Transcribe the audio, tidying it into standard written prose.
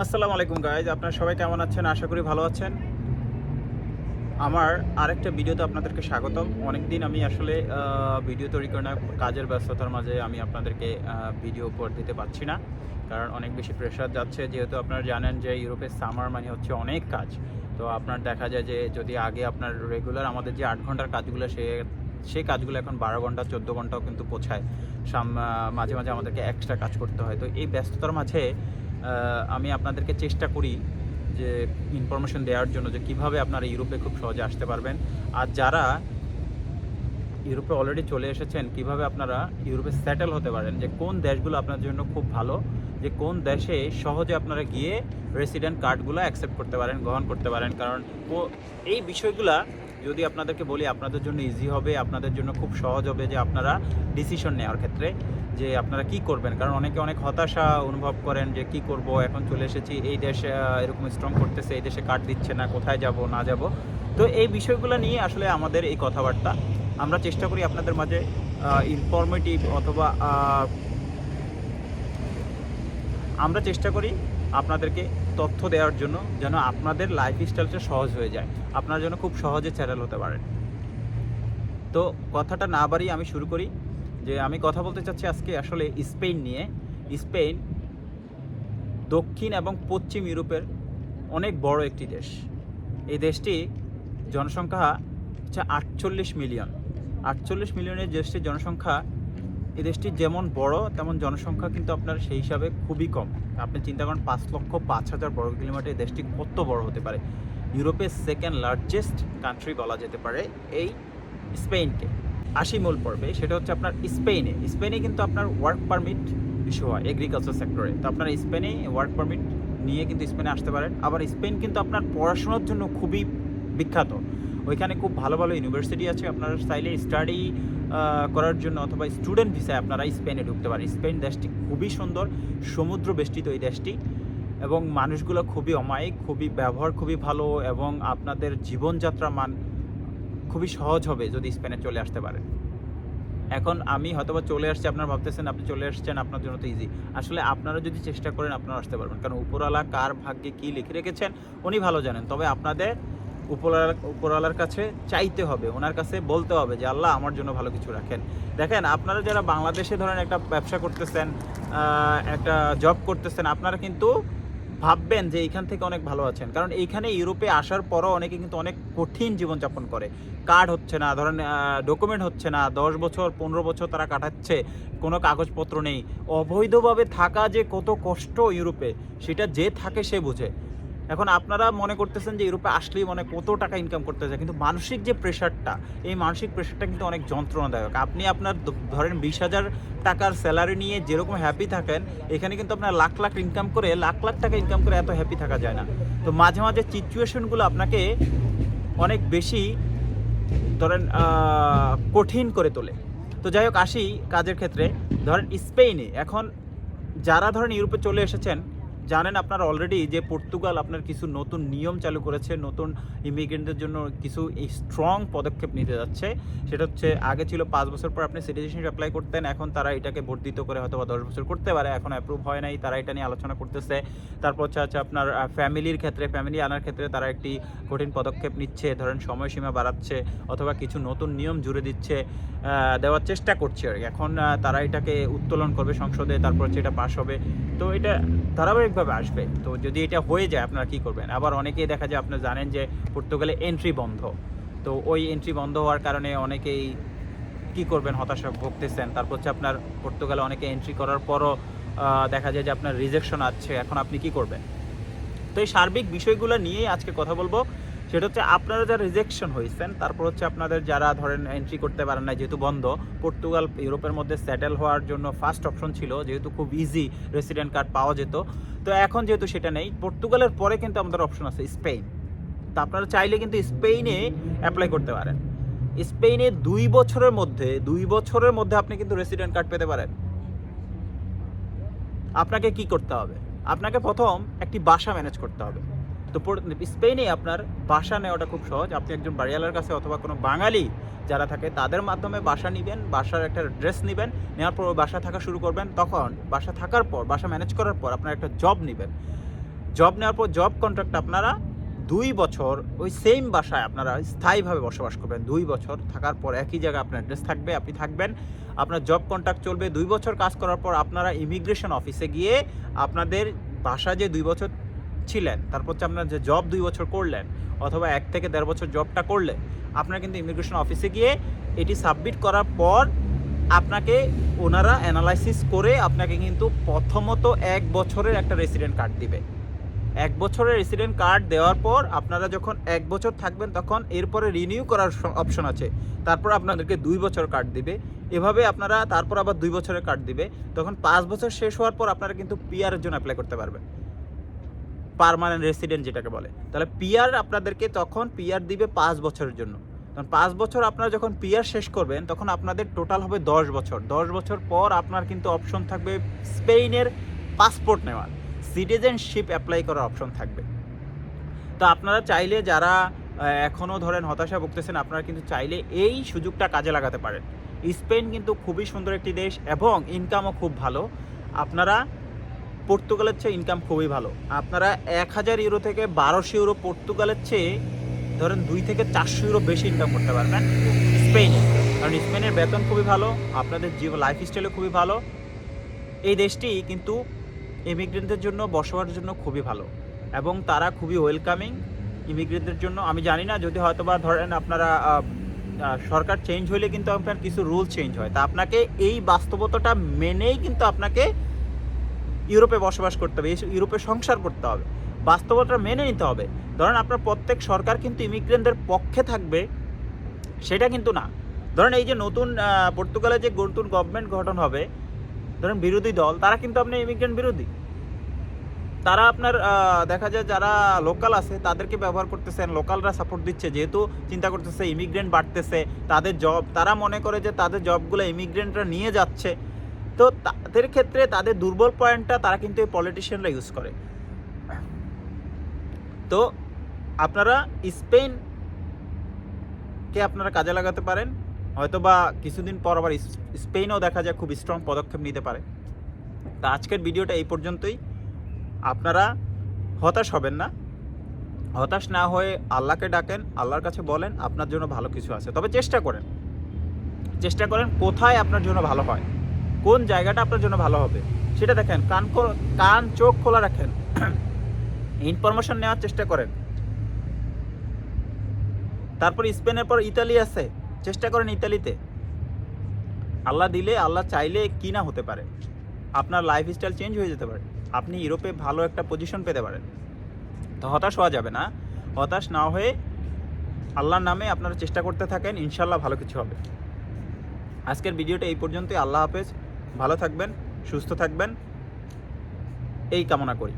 আসসালামু আলাইকুম গাইজ, আপনারা সবাই কেমন আছেন? আশা করি ভালো আছেন। আমার আরেকটা ভিডিওতে আপনাদেরকে স্বাগতম। অনেকদিন আমি আসলে ভিডিও তৈরি করি না, কাজের ব্যস্ততার মাঝে আমি আপনাদেরকে ভিডিও উপহার দিতে পারছি না, কারণ অনেক বেশি প্রেশার যাচ্ছে। যেহেতু আপনারা জানেন যে ইউরোপের সামার মানে হচ্ছে অনেক কাজ। তো আপনার দেখা যায় যে যদি আগে আপনার রেগুলার আমাদের যে 8 ঘন্টার কাজগুলো সেই কাজগুলো এখন 12 ঘন্টা 14 ঘন্টাও কিন্তু পৌঁছায়। মাঝে মাঝে আমাদেরকে এক্সট্রা কাজ করতে হয়। তো এই ব্যস্ততার মাঝে আমি আপনাদেরকে চেষ্টা করি যে ইনফরমেশন দেওয়ার জন্য যে কিভাবে আপনারা ইউরোপে খুব সহজে আসতে পারবেন। আর যারা ইউরোপে অলরেডি চলে এসেছেন, কিভাবে আপনারা ইউরোপে সেটেল হতে পারেন, যে কোন দেশগুলো আপনার জন্য খুব ভালো, যে কোন দেশে সহজে আপনারা গিয়ে রেসিডেন্ট কার্ডগুলো অ্যাকসেপ্ট করতে পারেন, গ্রহণ করতে পারেন। কারণ এই বিষয়গুলা যদি আপনাদেরকে বলি আপনাদের জন্য ইজি হবে, আপনাদের জন্য খুব সহজ হবে যে আপনারা ডিসিশন নেওয়ার ক্ষেত্রে যে আপনারা কি করবেন। কারণ অনেকে অনেক হতাশা অনুভব করেন যে কি করব, এখন চলে এসেছি, এই দেশে এরকম স্ট্রং করতেছে, এই দেশে কার্ড দিচ্ছে না, কোথায় যাব না যাব। তো এই বিষয়গুলো নিয়ে আসলে আমাদের এই কথাবার্তা। আমরা চেষ্টা করি আপনাদের মাঝে ইনফরমেটিভ অথবা আমরা চেষ্টা করি আপনাদেরকে তথ্য দেওয়ার জন্য, যেন আপনাদের লাইফ স্টাইলটা সহজ হয়ে যায়, আপনারা যেন খুব সহজে চ্যানেল হতে পারেন। তো কথাটা না বাড়িয়ে আমি শুরু করি। যে আমি কথা বলতে চাচ্ছি আজকে আসলে স্পেন নিয়ে। স্পেন দক্ষিণ এবং পশ্চিম ইউরোপের অনেক বড় একটি দেশ। এই দেশটি জনসংখ্যা হচ্ছে 48 মিলিয়ন। 48 মিলিয়নের দেশটির জনসংখ্যা, এই দেশটি যেমন বড় তেমন জনসংখ্যা কিন্তু আপনার সেই হিসাবে খুবই কম। আপনি চিন্তা করেন 5,05,000 বর্গ কিলোমিটার এই দেশটি কত বড় হতে পারে। ইউরোপের সেকেন্ড লার্জেস্ট কান্ট্রি বলা যেতে পারে এই স্পেনকে। আসি মূল পর্বে, সেটা হচ্ছে আপনার স্পেনে কিন্তু আপনার ওয়ার্ক পারমিট ইস্যু হয় এগ্রিকালচার সেক্টরে। তো আপনারা স্পেনে ওয়ার্ক পারমিট নিয়ে কিন্তু স্পেনে আসতে পারেন। আবার স্পেন কিন্তু আপনার পড়াশোনার জন্য খুবই বিখ্যাত। ওইখানে খুব ভালো ভালো ইউনিভার্সিটি আছে, আপনারা চাইলে স্টাডি করার জন্য অথবা স্টুডেন্ট ভিসায় আপনারা স্পেনে ঢুকতে পারেন। স্পেন দেশটি খুবই সুন্দর, সমুদ্র বেষ্টিত এই দেশটি, এবং মানুষগুলো খুবই অমায়িক, খুবই ব্যবহার খুবই ভালো, এবং আপনাদের জীবনযাত্রার মান খুবই সহজ হবে যদি স্পেনে চলে আসতে পারেন। এখন আমি হয়তোবা চলে আসছি, আপনারা ভাবতেছেন আপনি চলে আসছেন, আপনার জন্য তো ইজি। আসলে আপনারা যদি চেষ্টা করেন আপনারা আসতে পারবেন, কারণ উপরওয়ালা কার ভাগ্যে কী লিখে রেখেছেন উনি ভালো জানেন। তবে আপনাদের উপরওয়ালার কাছে চাইতে হবে, ওনার কাছে বলতে হবে যে আল্লাহ আমার জন্য ভালো কিছু রাখেন। দেখেন, আপনারা যারা বাংলাদেশে ধরেন একটা ব্যবসা করতেছেন, একটা জব করতেছেন, আপনারা কিন্তু ভাববেন যে এইখান থেকে অনেক ভালো আছেন, কারণ এইখানে ইউরোপে আসার পরও অনেকে কিন্তু অনেক কঠিন জীবনযাপন করে। কার্ড হচ্ছে না, ধরেন ডকুমেন্ট হচ্ছে না, 10 বছর 15 বছর তারা কাটাচ্ছে, কোনো কাগজপত্র নেই। অবৈধভাবে থাকা যে কত কষ্ট ইউরোপে, সেটা যে থাকে সে বুঝে। এখন আপনারা মনে করতেছেন যে ইউরোপে আসলেই মনে কত টাকা ইনকাম করতে যায়, কিন্তু মানসিক যে প্রেশারটা, এই মানসিক প্রেশারটা কিন্তু অনেক যন্ত্রণাদায়ক। আপনি আপনার ধরেন 20,000 টাকার স্যালারি নিয়ে যেরকম হ্যাপি থাকেন, এখানে কিন্তু আপনার লাখ লাখ ইনকাম করে, লাখ লাখ টাকা ইনকাম করে এত হ্যাপি থাকা যায় না। তো মাঝে মাঝে সিচুয়েশনগুলো আপনাকে অনেক বেশি ধরেন কঠিন করে তোলে। তো যাই হোক, আসি কাজের ক্ষেত্রে। ধরেন স্পেনে এখন যারা ধরেন ইউরোপে চলে এসেছেন, জানেন আপনারা অলরেডি যে পর্তুগাল আপনার কিছু নতুন নিয়ম চালু করেছে, নতুন ইমিগ্রেন্টদের জন্য কিছু স্ট্রং পদক্ষেপ নিতে যাচ্ছে। সেটা হচ্ছে, আগে ছিল 5 বছর পর আপনি সিটিজেনশিপ অ্যাপ্লাই করতেন, এখন তারা এটাকে বর্ধিত করে হয়তো বা 10 বছর করতে পারে। এখন অ্যাপ্রুভ হয় নাই, তারা এটা নিয়ে আলোচনা করতেছে। তারপর হচ্ছে আপনার ফ্যামিলির ক্ষেত্রে, ফ্যামিলি আনার ক্ষেত্রে তারা একটি কঠিন পদক্ষেপ নিচ্ছে, ধরেন সময়সীমা বাড়াচ্ছে অথবা কিছু নতুন নিয়ম জুড়ে দিচ্ছে, দেওয়ার চেষ্টা করছে আর কি। এখন তারা এটাকে উত্তোলন করবে সংসদে, তারপর হচ্ছে এটা পাশ হবে। তো এটা ধারাবাহিকভাবে আসবে। তো যদি এটা হয়ে যায় আপনারা কী করবেন? আবার অনেকেই দেখা যায়, আপনারা জানেন যে পর্তুগালে এন্ট্রি বন্ধ। তো ওই এন্ট্রি বন্ধ হওয়ার কারণে অনেকেই কী করবেন, হতাশা ভুগতেছেন। তারপর হচ্ছে আপনার পর্তুগালে অনেকে এন্ট্রি করার পরও দেখা যায় যে আপনার রিজেকশন আছে, এখন আপনি কী করবেন? তো এই সার্বিক বিষয়গুলো নিয়েই আজকে কথা বলবো। সেটা হচ্ছে, আপনারা যারা রিজেকশন হয়েছেন, তারপর হচ্ছে আপনাদের যারা ধরেন এন্ট্রি করতে পারেন না যেহেতু বন্ধ। পর্তুগাল ইউরোপের মধ্যে সেটেল হওয়ার জন্য ফার্স্ট অপশন ছিল, যেহেতু খুব ইজি রেসিডেন্ট কার্ড পাওয়া যেত। তো এখন যেহেতু সেটা নেই, পর্তুগালের পরে কিন্তু আমাদের অপশন আছে স্পেন। তো আপনারা চাইলে কিন্তু স্পেনে অ্যাপ্লাই করতে পারেন। স্পেনে 2 বছরের মধ্যে আপনি কিন্তু রেসিডেন্ট কার্ড পেতে পারেন। আপনাকে কি করতে হবে? আপনাকে প্রথম একটি বাসা ম্যানেজ করতে হবে। তো স্পেনে আপনার বাসা নেওয়াটা খুব সহজ। আপনি একজন বাড়িওয়ালার কাছে অথবা কোনো বাঙালি যারা থাকে তাদের মাধ্যমে বাসা নেবেন, বাসার একটা অ্যাড্রেস নেবেন, নেওয়ার পর বাসা থাকা শুরু করবেন। তখন বাসা থাকার পর, বাসা ম্যানেজ করার পর আপনার একটা জব নেবেন। জব নেওয়ার পর জব কন্ট্রাক্ট আপনারা 2 বছর ওই সেম বাসায় আপনারা স্থায়ীভাবে বসবাস করবেন। 2 বছর থাকার পর একই জায়গায় আপনার অ্যাড্রেস থাকবে, আপনি থাকবেন, আপনার জব কন্ট্রাক্ট চলবে। 2 বছর কাজ করার পর আপনারা ইমিগ্রেশন অফিসে গিয়ে আপনাদের বাসা যে 2 বছর ছিলেন, তারপর হচ্ছে আপনার যে জব 2 বছর করলেন অথবা 1 থেকে 1.5 বছর জবটা করলে, আপনারা কিন্তু ইমিগ্রেশন অফিসে গিয়ে এটি সাবমিট করার পর আপনাকে ওনারা অ্যানালাইসিস করে আপনাকে কিন্তু প্রথমত 1 বছরের একটা রেসিডেন্ট কার্ড দিবে। 1 বছরের রেসিডেন্ট কার্ড দেওয়ার পর আপনারা যখন 1 বছর থাকবেন তখন এরপরে রিনিউ করার অপশন আছে, তারপর আপনাদেরকে 2 বছর কার্ড দিবে। এভাবে আপনারা তারপর আবার 2 বছরের কার্ড দিবে। তখন 5 বছর শেষ হওয়ার পর আপনারা কিন্তু পিআর এর জন্য অ্যাপ্লাই করতে পারবেন, পার্মানেন্ট রেসিডেন্ট যেটাকে বলে। তাহলে পিআর আপনাদেরকে তখন পিআর দিবে 5 বছরের জন্য। তখন 5 বছর আপনারা যখন পিআর শেষ করবেন তখন আপনাদের টোটাল হবে 10 বছর। 10 বছর পর আপনার কিন্তু অপশন থাকবে স্পেনের পাসপোর্ট নেওয়ার, সিটিজেনশিপ অ্যাপ্লাই করার অপশন থাকবে। তো আপনারা চাইলে যারা এখনও ধরেন হতাশা ভুগতেছেন, আপনারা কিন্তু চাইলে এই সুযোগটা কাজে লাগাতে পারেন। স্পেন কিন্তু খুবই সুন্দর একটি দেশ এবং ইনকামও খুব ভালো। আপনারা পর্তুগালের চেয়ে ইনকাম খুবই ভালো। আপনারা 1000 ইউরো থেকে 1200 ইউরো পর্তুগালের চেয়ে ধরেন 2 থেকে 400 ইউরো বেশি ইনকাম করতে পারবেন স্পেনে, কারণ স্পেনের বেতন খুবই ভালো, আপনাদের লাইফস্টাইলও খুবই ভালো। এই দেশটি কিন্তু ইমিগ্রেন্টদের জন্য বসবাসের জন্য খুবই ভালো এবং তারা খুবই ওয়েলকামিং ইমিগ্রেন্টদের জন্য। আমি জানি না, যদি হয়তো বা ধরেন আপনারা সরকার চেঞ্জ হইলে কিন্তু আপনার কিছু রুল চেঞ্জ হয়, তা আপনাকে এই বাস্তবতাটা মেনেই কিন্তু আপনাকে ইউরোপে বসবাস করতে হবে, ইউরোপে সংসার করতে হবে, বাস্তবতা মেনে নিতে হবে। ধরেন আপনার প্রত্যেক সরকার কিন্তু ইমিগ্রেন্টদের পক্ষে থাকবে সেটা কিন্তু না। ধরেন এই যে নতুন পর্তুগালে যে নতুন গভর্নমেন্ট গঠন হবে, ধরেন বিরোধী দল, তারা কিন্তু আপনার ইমিগ্রেন্ট বিরোধী। তারা আপনার দেখা যায় যারা লোকাল আছে তাদেরকে ব্যবহার করতেছেন, লোকালরা সাপোর্ট দিচ্ছে, যেহেতু চিন্তা করতেছে ইমিগ্রেন্ট বাড়তেছে, তাদের জব, তারা মনে করে যে তাদের জবগুলো ইমিগ্রেন্টরা নিয়ে যাচ্ছে। তো তাদের ক্ষেত্রে তাদের দুর্বল পয়েন্টটা তারা কিন্তু এই পলিটিশিয়ানরা ইউজ করে। তো আপনারা স্পেনকে আপনারা কাজে লাগাতে পারেন, হয়তো বা কিছুদিন পর আবার স্পেনও দেখা যায় খুব স্ট্রং পদক্ষেপ নিতে পারে। তা আজকের ভিডিওটা এই পর্যন্তই। আপনারা হতাশ হবেন না, হতাশ না হয়ে আল্লাহকে ডাকেন, আল্লাহর কাছে বলেন আপনার জন্য ভালো কিছু আছে। তবে চেষ্টা করেন কোথায় আপনার জন্য ভালো হয়, কোন জায়গাটা আপনার জন্য ভালো হবে সেটা দেখেন, কান চোখ খোলা রাখেন, ইনফরমেশন নেওয়ার চেষ্টা করেন। তারপর স্পেনের পর ইতালি আছে, চেষ্টা করেন ইতালিতে। আল্লাহ দিলে, আল্লাহ চাইলে কি না হতে পারে, আপনার লাইফস্টাইল চেঞ্জ হয়ে যেতে পারে, আপনি ইউরোপে ভালো একটা পজিশন পেতে পারেন। তো হতাশ হওয়া যাবে না, হতাশ না হয়ে আল্লাহর নামে আপনারা চেষ্টা করতে থাকেন, ইনশাল্লাহ ভালো কিছু হবে। আজকের ভিডিওটা এই পর্যন্তই। আল্লাহ হাফেজ, ভালো থাকবেন, সুস্থ থাকবেন এই কামনা করি।